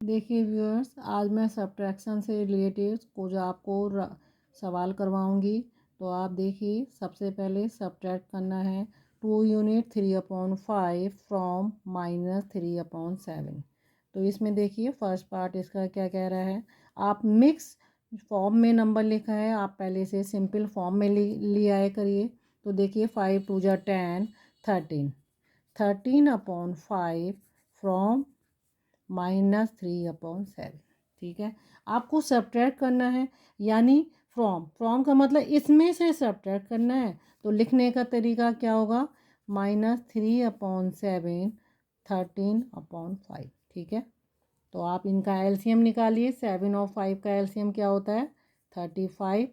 देखिए व्यूअर्स, आज मैं सब्ट्रैक्शन से रिलेटेड कुछ आपको सवाल करवाऊंगी। तो आप देखिए, सबसे पहले सब्ट्रैक्ट करना है 2 यूनिट 3/5 फ्रॉम -3/7। तो इसमें देखिए फर्स्ट पार्ट इसका क्या कह रहा है। आप मिक्स फॉर्म में नंबर लिखा है, आप पहले से सिंपल फॉर्म में ले आए करिए। तो देखिए 5 2 जा 10, 13 13/5 फ्रॉम -3/7। ठीक है, आपको सब्ट्रैक्ट करना है, यानी फ्रॉम का मतलब इसमें से सब्ट्रैक्ट करना है। तो लिखने का तरीका क्या होगा, -3/7 13/5। ठीक है, तो आप इनका एलसीएम निकालिए। 7 और 5 का एलसीएम क्या होता है, 35।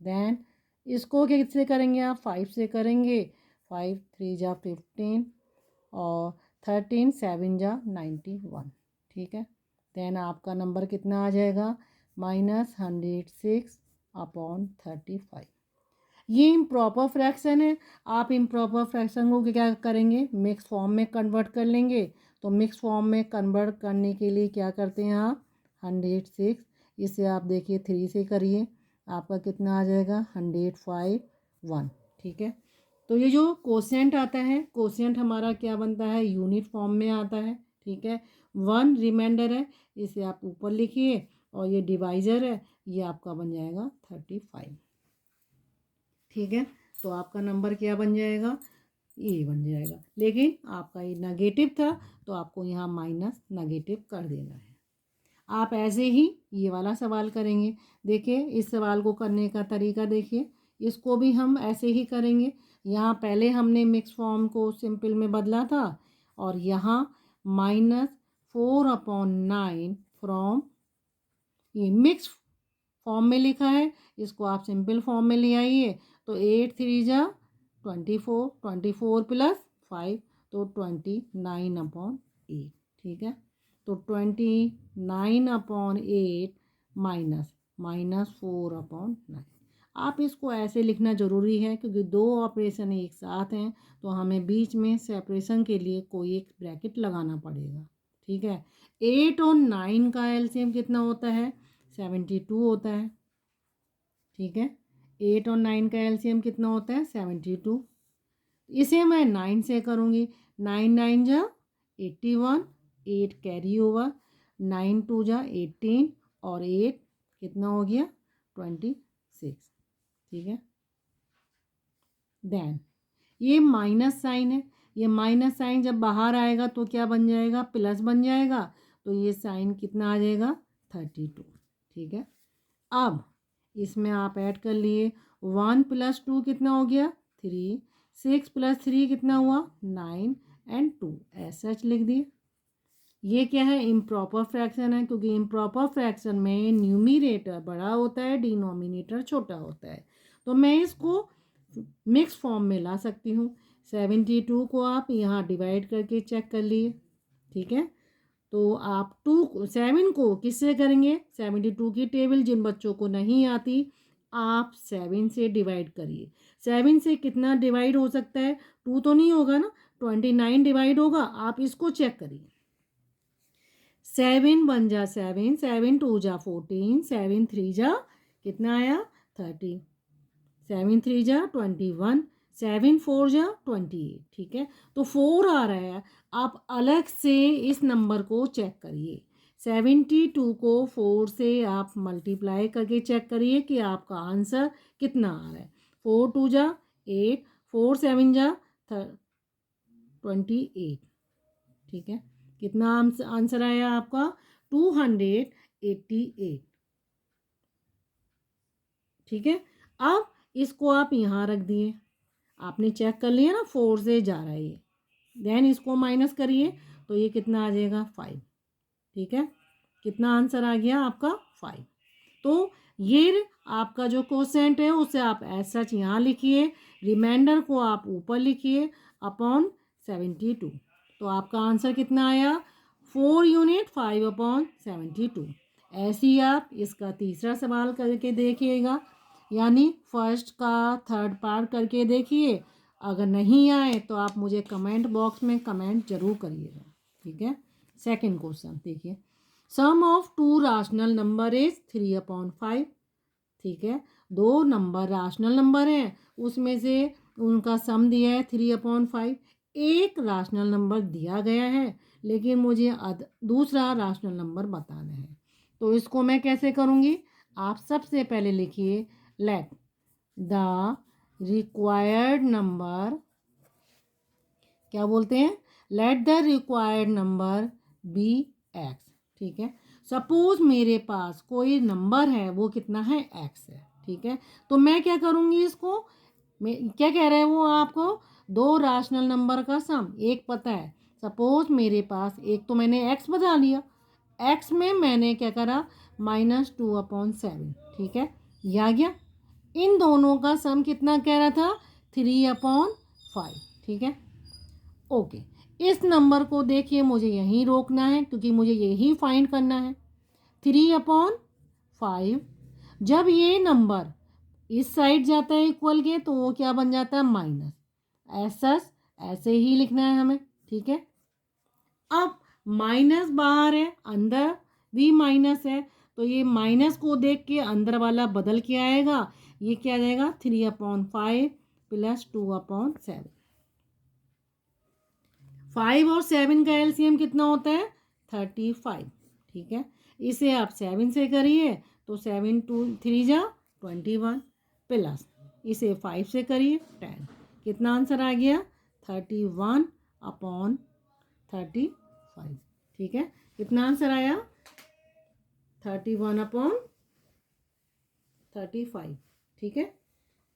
देन इसको किससे करेंगे आप, 5 से करेंगे। 5 3 जा 15 और 13 7 जा 91। ठीक है, देन आपका नंबर कितना आ जाएगा, -106/35। ये इम्प्रॉपर फ्रैक्शन है। आप इम्प्रॉपर फ्रैक्शन को क्या करेंगे, मिक्स फॉर्म में कन्वर्ट कर लेंगे। तो मिक्स फॉर्म में कन्वर्ट करने के लिए क्या करते हैं आप, 106, इसे आप देखिए 3 से करिए, आपका कितना आ जाएगा, 105/1। ठीक है, तो ये जो कोसेंट आता है, कोसेंट हमारा क्या बनता है, यूनिट फॉर्म में आता है। ठीक है, 1 रिमाइंडर है, इसे आप ऊपर लिखिए, और ये डिवाइजर है, ये आपका बन जाएगा 35। ठीक है, तो आपका नंबर क्या बन जाएगा, ये बन जाएगा। लेकिन आपका ये नेगेटिव था, तो आपको यहाँ माइनस नेगेटिव कर देना है। आप ऐसे ही ये वाला सवाल करेंगे। देखिए, इस सवाल को करने का तरीका देखिए, इसको भी हम ऐसे ही करेंगे। यहाँ पहले हमने मिक्स फॉर्म को सिंपल में बदला था, और यहाँ -4/9 फ्रॉम, ये मिक्स फॉर्म में लिखा है, इसको आप सिंपल फॉर्म में ले आइए। तो 8 3 जा 24, 24 प्लस 5, तो 29/8। ठीक है, तो 29/8 -4/9। आप इसको ऐसे लिखना ज़रूरी है, क्योंकि दो ऑपरेशन एक साथ हैं, तो हमें बीच में सेपरेशन के लिए कोई एक ब्रैकेट लगाना पड़ेगा। ठीक है, 8 और 9 का एलसीएम कितना होता है, 72 होता है। ठीक है, 8 और 9 का एलसीएम कितना होता है, 72। इसे मैं 9 से करूँगी, 9 9 जा 81, 8 कैरी ओवर, 9 2 जा 18, और 8 कितना हो गया, 26। ठीक है, देन ये माइनस साइन है, ये माइनस साइन जब बाहर आएगा तो क्या बन जाएगा, प्लस बन जाएगा। तो ये साइन कितना आ जाएगा, 32। ठीक है, अब इसमें आप ऐड कर लिए, 1 + 2 कितना हो गया, 3, 6 + 3 कितना हुआ, 9, एंड 2 ऐसा लिख दिए। ये क्या है, इम्प्रॉपर फ्रैक्शन है, क्योंकि इम्प्रॉपर फ्रैक्शन में न्यूमिनेटर बड़ा होता है, डिनोमिनेटर छोटा होता है। तो मैं इसको मिक्स फॉर्म में ला सकती हूँ। 72 को आप यहाँ डिवाइड करके चेक कर लिए। ठीक है, तो आप 7 को किससे करेंगे, 72 की टेबल जिन बच्चों को नहीं आती, आप 7 से डिवाइड करिए। 7 से कितना डिवाइड हो सकता है, 2 तो नहीं होगा ना, 29 डिवाइड होगा। आप इसको चेक करिए, 7 1 जा 7, 7 2 जा 14, 7 3 जा कितना आया, 30, 7 3 जा 21, 7 4 जा 28। ठीक है, तो 4 आ रहा है। आप अलग से इस नंबर को चेक करिए, 72 को 4 से आप मल्टीप्लाई करके चेक करिए कि आपका आंसर कितना आ रहा है। 4 2 जा 8, 4 7 जा 28। ठीक है, कितना आंसर आया आपका, 288। ठीक है, अब इसको आप यहाँ रख दिए, आपने चेक कर लिया ना, 4 से जा रहा है ये। देन इसको माइनस करिए, तो ये कितना आ जाएगा, 5। ठीक है, कितना आंसर आ गया आपका, 5। तो ये आपका जो कोसेंट है उसे आप ऐसा यहाँ लिखिए, रिमाइंडर को आप ऊपर लिखिए अपॉन 72। तो आपका आंसर कितना आया, 4 यूनिट 5/72। ऐसे ही आप इसका तीसरा सवाल करके देखिएगा, यानी फर्स्ट का थर्ड पार्ट करके देखिए। अगर नहीं आए तो आप मुझे कमेंट बॉक्स में कमेंट जरूर करिएगा। ठीक है, सेकंड क्वेश्चन देखिए, sum of two rational number is 3/5। ठीक है, दो नंबर राशनल नंबर हैं, उसमें से उनका सम दिया है 3/5। एक राशनल नंबर दिया गया है लेकिन मुझे दूसरा राशनल नंबर बताना है। तो इसको मैं कैसे करूँगी? आप सबसे पहले लिखिए लेट द रिक्वायर्ड नंबर, क्या बोलते हैं, let the required number be x. ठीक है, सपोज मेरे पास कोई नंबर है, वो कितना है, एक्स है। ठीक है, तो मैं क्या करूँगी, इसको मैं क्या कह रहे हैं वो आपको, दो राशनल नंबर का सम, एक पता है। सपोज मेरे पास एक तो मैंने एक्स बता लिया, एक्स में मैंने क्या करा, -2/7। ठीक है, ये आ गया। इन दोनों का सम कितना कह रहा था, 3/5। ठीक है, ओके। इस नंबर को देखिए मुझे यहीं रोकना है क्योंकि मुझे यही फाइंड करना है। 3/5, जब ये नंबर इस साइड जाता है इक्वल के, तो वो क्या बन जाता है, माइनस। ऐसा ऐसे ही लिखना है हमें। ठीक है, अब माइनस बाहर है, अंदर भी माइनस है, तो ये माइनस को देख के अंदर वाला बदल के आएगा, ये क्या आ जाएगा, 3/5 + 2/7। 5 और 7 का एलसीएम कितना होता है, 35। ठीक है, इसे आप 7 से करिए तो 7 2 3 जा 21, प्लस इसे 5 से करिए 10। कितना आंसर आ गया, 31/35। ठीक है, कितना आंसर आया, 31/35। ठीक है,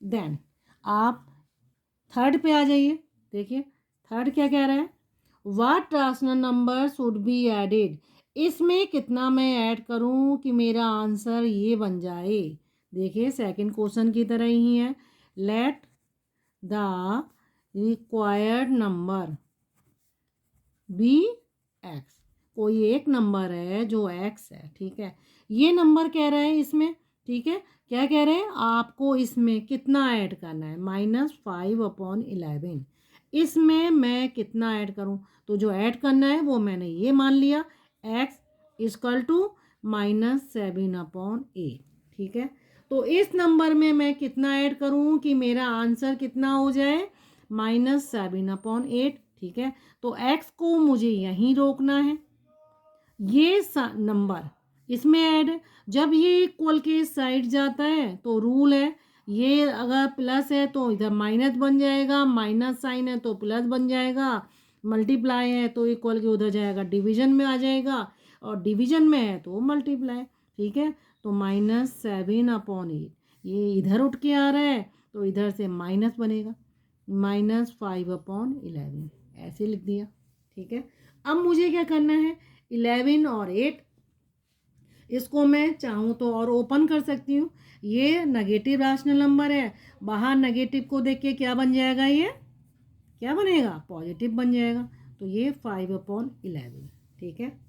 देन आप थर्ड पे आ जाइए। देखिए थर्ड क्या कह रहा है, what rational number should be added. इसमें कितना मैं ऐड करूं कि मेरा आंसर ये बन जाए। देखिए सेकंड क्वेश्चन की तरह ही है, let the required number be x. कोई एक नंबर है जो एक्स है। ठीक है, ये नंबर कह रहा है इसमें। ठीक है, क्या कह रहे हैं, आपको इसमें कितना ऐड करना है, -5/11। इसमें मैं कितना ऐड करूं, तो जो ऐड करना है वो मैंने ये मान लिया, x = -7/8। ठीक है, तो इस नंबर में मैं कितना ऐड करूं कि मेरा आंसर कितना हो जाए, -7/8। ठीक है, तो x को मुझे यहीं रोकना है, ये नंबर इसमें ऐड है। जब ये इक्वल के साइड जाता है तो रूल है, ये अगर प्लस है तो इधर माइनस बन जाएगा, माइनस साइन है तो प्लस बन जाएगा, मल्टीप्लाई है तो इक्वल के उधर जाएगा, डिवीजन में आ जाएगा, और डिवीजन में है तो मल्टीप्लाई। ठीक है, तो -7/8, ये इधर उठ के आ रहा है तो इधर से माइनस बनेगा, -5/11, ऐसे लिख दिया। ठीक है, अब मुझे क्या करना है, 11 और 8, इसको मैं चाहूँ तो और ओपन कर सकती हूँ। ये नेगेटिव राशनल नंबर है, बाहर नेगेटिव को देख के क्या बन जाएगा, ये क्या बनेगा, पॉजिटिव बन जाएगा, तो ये 5/11। ठीक है,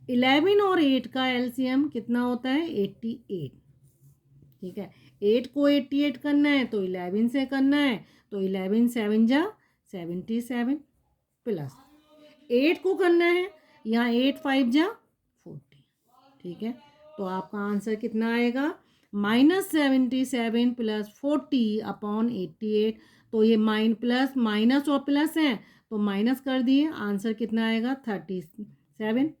11 और 8 का एलसीएम कितना होता है, 88। ठीक है, 8 को 88 करना है तो 11 से करना है, तो 11 7 जा 77, प्लस 8 को करना है, यहाँ 8 5 जा 40। ठीक है, तो आपका आंसर कितना आएगा, -77 + 40/88। तो ये प्लस माइनस और प्लस है तो माइनस कर दिए, आंसर कितना आएगा, 37।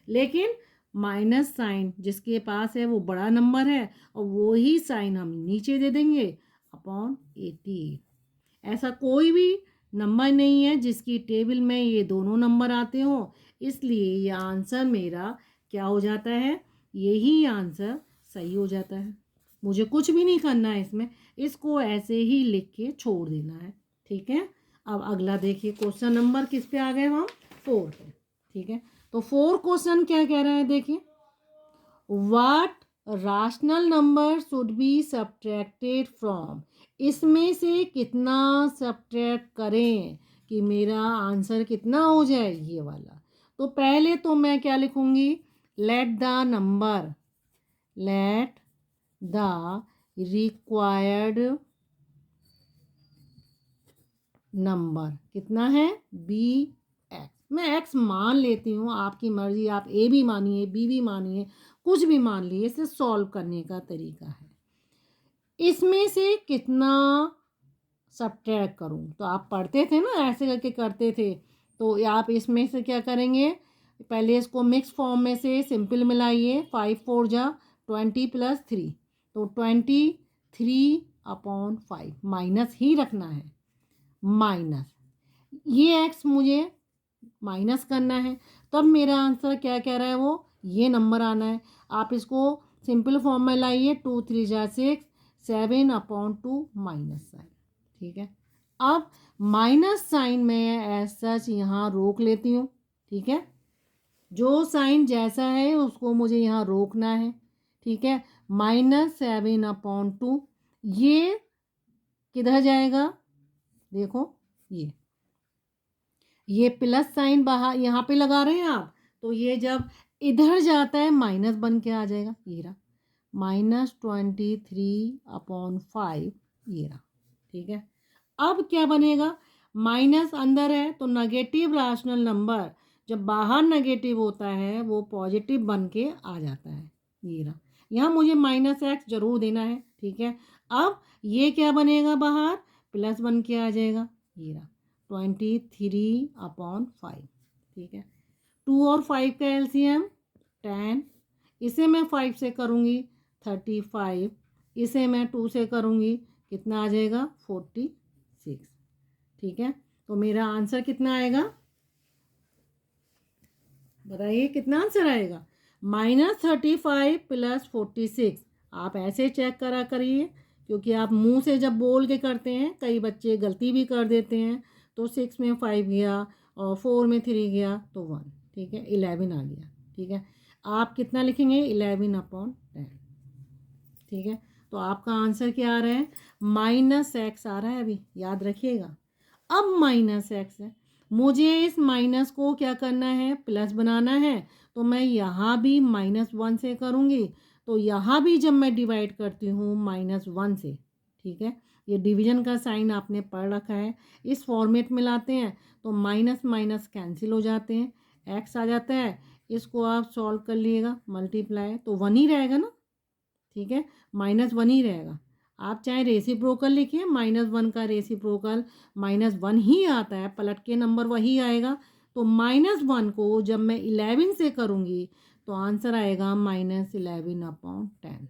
लेकिन माइनस साइन जिसके पास है वो बड़ा नंबर है और वो ही साइन हम नीचे दे देंगे, /88। ऐसा कोई भी नंबर नहीं है जिसकी टेबल में ये दोनों नंबर आते हो, इसलिए ये आंसर मेरा क्या हो जाता है, यही आंसर सही हो जाता है। मुझे कुछ भी नहीं करना है इसमें, इसको ऐसे ही लिख के छोड़ देना है। ठीक है, अब अगला देखिए, क्वेश्चन नंबर किस पे आ गए हम, 4 पे। ठीक है, तो 4 क्वेश्चन क्या कह रहा है, देखिए, what rational number should be subtracted from. इसमें से कितना सब्ट्रैक्ट करें कि मेरा आंसर कितना हो जाए, ये वाला। तो पहले तो मैं क्या लिखूंगी, let the number, late the required number कितना है, बी एक्स। मैं एक्स मान लेती हूँ, आपकी मर्जी, आप ए भी मानिए, बी भी मानिए, कुछ भी मान लिए, इसे सॉल्व करने का तरीका है। इसमें से कितना सब्ट्रैक्ट करूँ, तो आप पढ़ते थे ना, ऐसे करके करते थे। तो आप इसमें से क्या करेंगे, पहले इसको मिक्स फॉर्म में से सिंपल मिलाइए। 5 4 जा 20 प्लस 3, तो 23/5 माइनस ही रखना है, माइनस ये एक्स मुझे माइनस करना है। तब मेरा आंसर क्या कह रहा है, वो ये नंबर आना है। आप इसको सिंपल फॉर्म में लाइए, 2 3 जा 6, 7/2 माइनस साइन। ठीक है, अब माइनस साइन में एज सच यहाँ रोक लेती हूँ। ठीक है, जो साइन जैसा है उसको मुझे यहाँ रोकना है। ठीक है, -7/2 ये किधर जाएगा, देखो ये प्लस साइन बाहर यहाँ पे लगा रहे हैं आप, तो ये जब इधर जाता है माइनस बन के आ जाएगा, ये रहा -23/5, ये रहा। ठीक है, अब क्या बनेगा, माइनस अंदर है तो नेगेटिव रैशनल नंबर जब बाहर नेगेटिव होता है वो पॉजिटिव बन के आ जाता है, ये रहा। यहाँ मुझे -x जरूर देना है। ठीक है, अब ये क्या बनेगा, बाहर प्लस बन के आ जाएगा, ये रहा 23/5। ठीक है, 2 और 5 का एलसीएम 10, इसे मैं 5 से करूँगी 35, इसे मैं 2 से करूँगी, कितना आ जाएगा 46। ठीक है, तो मेरा आंसर कितना आएगा, बताइए कितना आंसर आएगा, -35 प्लस 46। आप ऐसे चेक करा करिए, क्योंकि आप मुंह से जब बोल के करते हैं कई बच्चे गलती भी कर देते हैं। तो 6 में 5 गया और 4 में 3 गया तो 1। ठीक है, 11 आ गया। ठीक है, आप कितना लिखेंगे, 11/10। ठीक है, तो आपका आंसर क्या आ रहा है, -x आ रहा है, अभी याद रखिएगा। अब -x है, मुझे इस माइनस को क्या करना है, प्लस बनाना है। तो मैं यहाँ भी -1 से करूँगी, तो यहाँ भी जब मैं डिवाइड करती हूँ -1 से, ठीक है, ये डिवीजन का साइन आपने पढ़ रखा है, इस फॉर्मेट में लाते हैं तो माइनस माइनस कैंसिल हो जाते हैं, एक्स आ जाता है। इसको आप सॉल्व कर लिएगा, मल्टीप्लाई तो 1 ही रहेगा ना। ठीक है, -1 ही रहेगा। आप चाहे रेसिप्रोकल लिखिए, -1 का रेसिप्रोकल -1 ही आता है, पलट के नंबर वही आएगा। तो -1 को जब मैं 11 से करूँगी तो आंसर आएगा -11/10।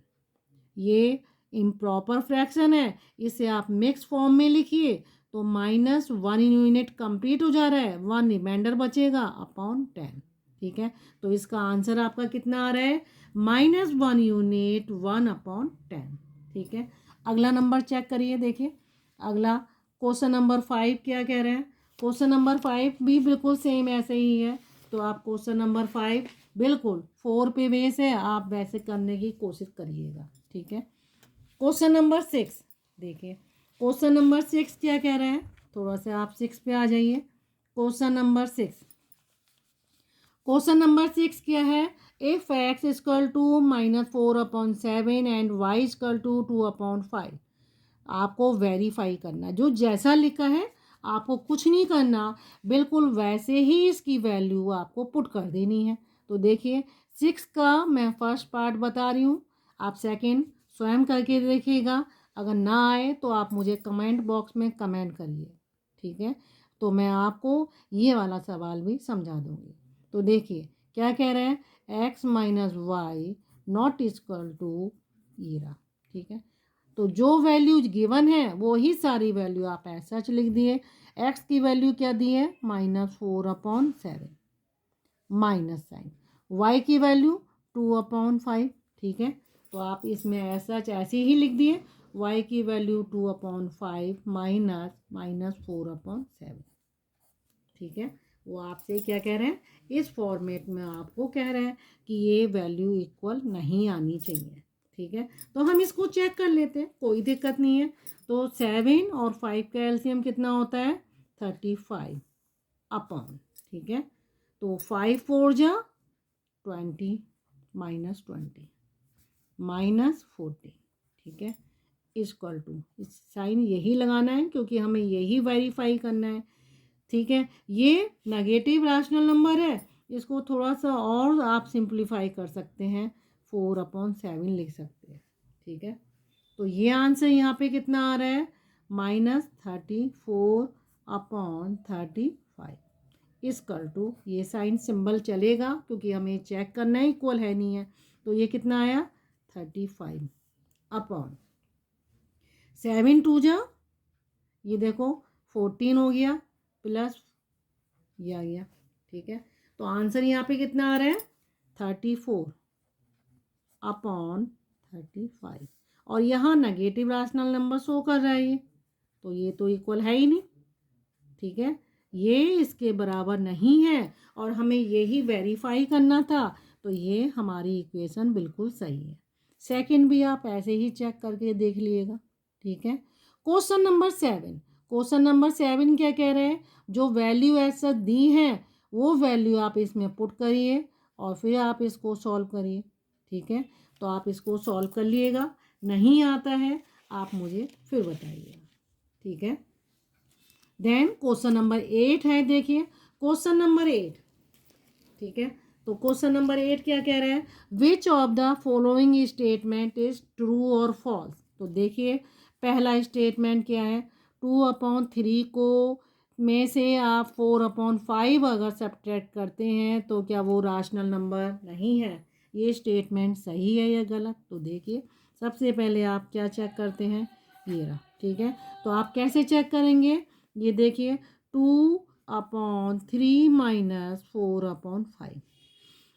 ये इम्प्रॉपर फ्रैक्शन है, इसे आप मिक्स फॉर्म में लिखिए तो -1 यूनिट कंप्लीट हो जा रहा है, 1 रिमाइंडर बचेगा अपॉन 10। ठीक है, तो इसका आंसर आपका कितना आ रहा है, -1 यूनिट 1/10। ठीक है, अगला नंबर चेक करिए, देखिए अगला क्वेश्चन नंबर 5 क्या कह रहे हैं। क्वेश्चन नंबर 5 भी बिल्कुल सेम ऐसे ही है। तो आप क्वेश्चन नंबर 5 बिल्कुल 4 पे बेस है, आप वैसे करने की कोशिश करिएगा। ठीक है, क्वेश्चन नंबर 6 देखिए, क्वेश्चन नंबर 6 क्या कह रहे हैं, थोड़ा सा आप 6 पे आ जाइए। क्वेश्चन नंबर 6, क्वेश्चन नंबर 6 क्या है, if x equal to -4/7 and y equal to 2/5। आपको वेरीफाई करना, जो जैसा लिखा है आपको कुछ नहीं करना, बिल्कुल वैसे ही इसकी वैल्यू आपको पुट कर देनी है। तो देखिए 6 का मैं फर्स्ट पार्ट बता रही हूँ, आप सेकंड स्वयं करके देखिएगा। अगर ना आए तो आप मुझे कमेंट बॉक्स में कमेंट करिए। ठीक है, तो मैं आपको ये वाला सवाल भी समझा दूँगी। तो देखिए क्या कह रहे हैं, x minus y not equal to zero. ठीक है, तो जो वैल्यू गिवन है वो ही सारी वैल्यू आप ऐसा सच लिख दिए। x की वैल्यू क्या दी है, -4/7 माइनस साइन, y की वैल्यू 2/5। ठीक है, तो आप इसमें ऐसा ऐसे ही लिख दिए, y की वैल्यू 2/5 माइनस -4/7। ठीक है, वो आपसे क्या कह रहे हैं, इस फॉर्मेट में आपको कह रहे हैं कि ये वैल्यू इक्वल नहीं आनी चाहिए। ठीक है, तो हम इसको चेक कर लेते हैं, कोई दिक्कत नहीं है। तो 7 और 5 का एलसीएम कितना होता है, 35 अपॉन, ठीक है, तो 5 4 जा 20 -20 -40। ठीक है, इक्वल टू, इस साइन यही लगाना है क्योंकि हमें यही वेरीफाई करना है। ठीक है। ये नेगेटिव रैशनल नंबर है, इसको थोड़ा सा और आप सिंप्लीफाई कर सकते हैं, 4/7 लिख सकते हैं। ठीक है, तो ये आंसर यहाँ पे कितना आ रहा है, -34/35 इक्वल टू, ये साइन सिंबल चलेगा क्योंकि हमें चेक करना है इक्वल है नहीं है, तो ये कितना आया 35/7 2 जा, ये देखो 14 हो गया, प्लस ये आ गया। ठीक है, तो आंसर यहाँ पे कितना आ रहा है 34/35, और यहाँ नेगेटिव रैशनल नंबर शो कर रहा है ये, तो ये तो इक्वल है ही नहीं। ठीक है, ये इसके बराबर नहीं है और हमें यही वेरीफाई करना था, तो ये हमारी इक्वेशन बिल्कुल सही है। सेकंड भी आप ऐसे ही चेक करके देख लीजिएगा। ठीक है, क्वेश्चन नंबर 7, क्वेश्चन नंबर 7 क्या कह रहे हैं, जो वैल्यू ऐसा दी है वो वैल्यू आप इसमें पुट करिए और फिर आप इसको सॉल्व करिए। ठीक है, तो आप इसको सॉल्व कर लिएगा, नहीं आता है आप मुझे फिर बताइएगा। ठीक है, देन क्वेश्चन नंबर 8 है, देखिए क्वेश्चन नंबर 8। ठीक है, तो क्वेश्चन नंबर 8 क्या कह रहा है, which of the following statement is true और फॉल्स। तो देखिए पहला स्टेटमेंट क्या है, 2/3 को में से आप 4/5 अगर सब्ट्रैक्ट करते हैं तो क्या वो रैशनल नंबर नहीं है। ये स्टेटमेंट सही है या गलत, तो देखिए सबसे पहले आप क्या चेक करते हैं, ये रहा। ठीक है, तो आप कैसे चेक करेंगे, ये देखिए 2/3 माइनस 4/5,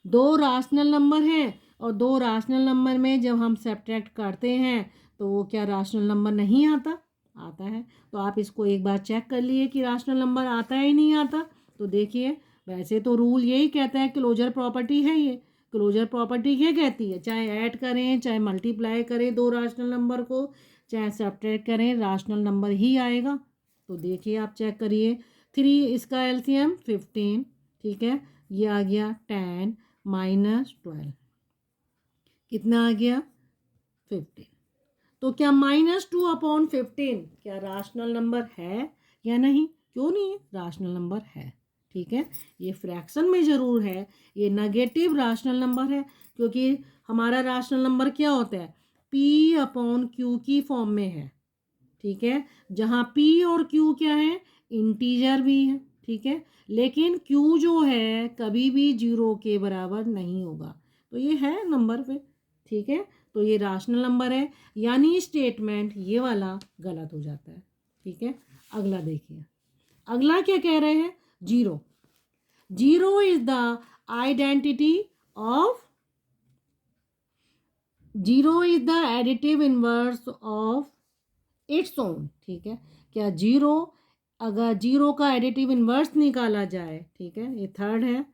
दो रैशनल नंबर हैं और दो रैशनल नंबर में जब हम सब्ट्रैक्ट करते हैं तो वो क्या रैशनल नंबर नहीं आता, आता है। तो आप इसको एक बार चेक कर लिए कि रैशनल नंबर आता है ही नहीं आता। तो देखिए वैसे तो रूल यही कहता है, क्लोजर प्रॉपर्टी है ये, क्लोजर प्रॉपर्टी क्या कहती है, चाहे ऐड करें चाहे मल्टीप्लाई करें दो रैशनल नंबर को, चाहे सब्ट्रैक्ट करें रैशनल नंबर ही आएगा। तो देखिए आप चेक करिए, 3 इसका एलसीएम 15, ठीक है, ये आ गया 10 माइनस 12, कितना आ गया 15। तो क्या -2/15 क्या रैशनल नंबर है या नहीं, क्यों नहीं है, रैशनल नंबर है। ठीक है, ये फ्रैक्शन में ज़रूर है, ये नेगेटिव रैशनल नंबर है, क्योंकि हमारा रैशनल नंबर क्या होता है, P/Q की फॉर्म में है। ठीक है, जहाँ P और Q क्या है, इंटीजर भी है। ठीक है, लेकिन Q जो है कभी भी 0 के बराबर नहीं होगा, तो ये है नंबर पे। ठीक है, तो ये रैशनल नंबर है, यानी स्टेटमेंट ये वाला गलत हो जाता है। ठीक है, अगला देखिए, अगला क्या कह रहे हैं, 0, 0 is the identity of, 0 is the additive inverse of its own. ठीक है, क्या 0, अगर 0 का एडिटिव इन्वर्स निकाला जाए, ठीक है, ये थर्ड है,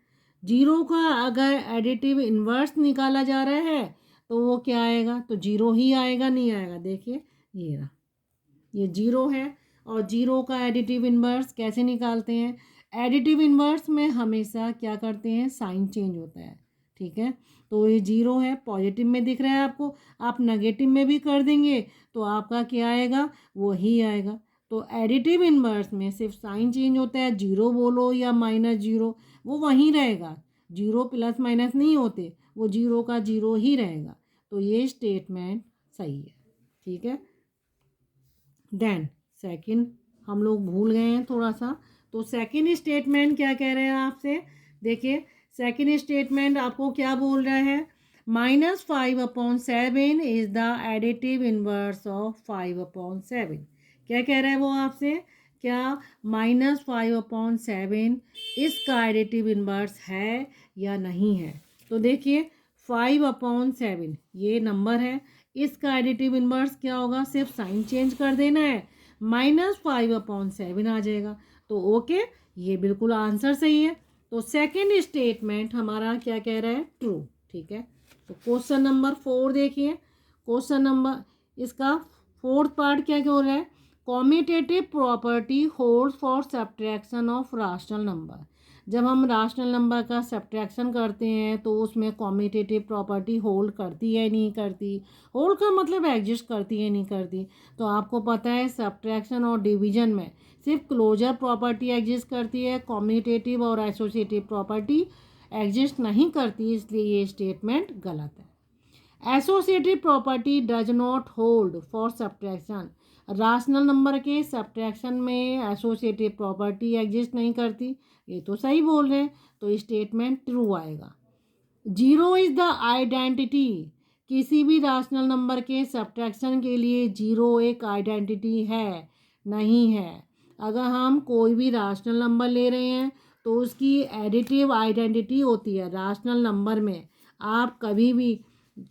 0 का अगर एडिटिव इन्वर्स निकाला जा रहा है तो वो क्या आएगा, तो 0 ही आएगा, नहीं आएगा। देखिए ये रहा, ये 0 है, और 0 का एडिटिव इन्वर्स कैसे निकालते हैं, एडिटिव इन्वर्स में हमेशा क्या करते हैं, साइन चेंज होता है। ठीक है, तो ये 0 है, पॉजिटिव में दिख रहा है आपको, आप नेगेटिव में भी कर देंगे तो आपका क्या आएगा, वो ही आएगा। तो एडिटिव इन्वर्स में सिर्फ साइन चेंज होता है, 0 बोलो या -0 वो वहीं रहेगा, 0 प्लस माइनस नहीं होते, वो 0 का 0 ही रहेगा। तो ये स्टेटमेंट सही है। ठीक है, देन सेकंड हम लोग भूल गए हैं थोड़ा सा, तो सेकंड स्टेटमेंट क्या कह रहे हैं आपसे, देखिए सेकंड स्टेटमेंट आपको क्या बोल रहा है, -5/7 is the additive inverse of 5/7। क्या कह रहा है वो आपसे, क्या -5/7 इसका एडिटिव इनवर्स है या नहीं है। तो देखिए 5/7 ये नंबर है, इसका एडिटिव इनवर्स क्या होगा, सिर्फ साइन चेंज कर देना है, -5/7 आ जाएगा। तो ओके, ये बिल्कुल आंसर सही है। तो सेकंड स्टेटमेंट हमारा क्या कह रहा है, ट्रू। ठीक है, तो क्वेश्चन नंबर 4 देखिए, क्वेश्चन नंबर इसका फोर्थ पार्ट क्या हो रहा है, commutative property holds for subtraction of rational number. जब हम राशनल नंबर का सब्ट्रैक्शन करते हैं तो उसमें कॉम्यूटेटिव प्रॉपर्टी होल्ड करती है नहीं करती, होल्ड का मतलब एग्जिस्ट करती है नहीं करती। तो आपको पता है सब्ट्रैक्शन और डिवीजन में सिर्फ क्लोजर प्रॉपर्टी एग्जिस्ट करती है, कॉम्यूटेटिव और एसोसिएटिव प्रॉपर्टी एग्जिस्ट नहीं करती, इसलिए ये स्टेटमेंट गलत है। Associative property does not hold for subtraction, rational number के सब्ट्रैक्शन में एसोसिएटिव प्रॉपर्टी एग्जिस्ट नहीं करती, ये तो सही बोल रहे हैं, तो स्टेटमेंट ट्रू आएगा। जीरो इज़ द आइडेंटिटी, किसी भी राशनल नंबर के सब्ट्रैक्शन के लिए जीरो एक आइडेंटिटी है नहीं है। अगर हम कोई भी राशनल नंबर ले रहे हैं तो उसकी एडिटिव आइडेंटिटी होती है राशनल नंबर में। आप कभी भी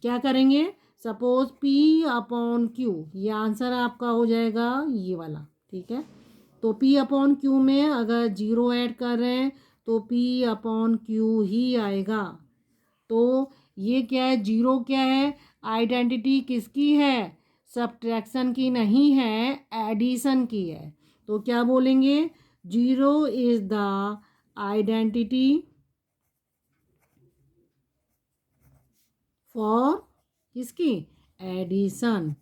क्या करेंगे, सपोज P अपॉन Q, ये आंसर आपका हो जाएगा ये वाला, ठीक है। तो P अपॉन Q में अगर जीरो ऐड कर रहे हैं तो P अपॉन Q ही आएगा। तो ये क्या है, जीरो क्या है, आइडेंटिटी किसकी है, सब्ट्रैक्शन की नहीं है, एडिशन की है। तो क्या बोलेंगे, zero is the identity for किसकी, एडिशन।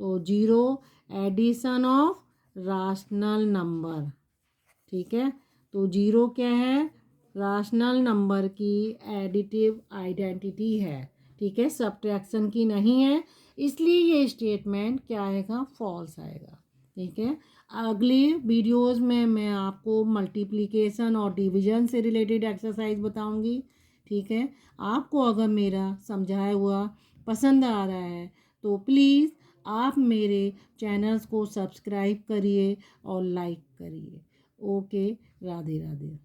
तो zero addition of rational number, ठीक है। तो जीरो क्या है, राशनल नंबर की एडिटिव आइडेंटिटी है, ठीक है, सब्ट्रैक्शन की नहीं है, इसलिए ये स्टेटमेंट क्या आएगा, फॉल्स आएगा, ठीक है। अगली वीडियोस में मैं आपको मल्टीप्लिकेशन और डिवीजन से रिलेटेड एक्सरसाइज बताऊंगी, ठीक है। आपको अगर मेरा समझाया हुआ पसंद आ रहा है तो प्लीज़ आप मेरे चैनल्स को सब्सक्राइब करिए और लाइक करिए। ओके, राधे राधे।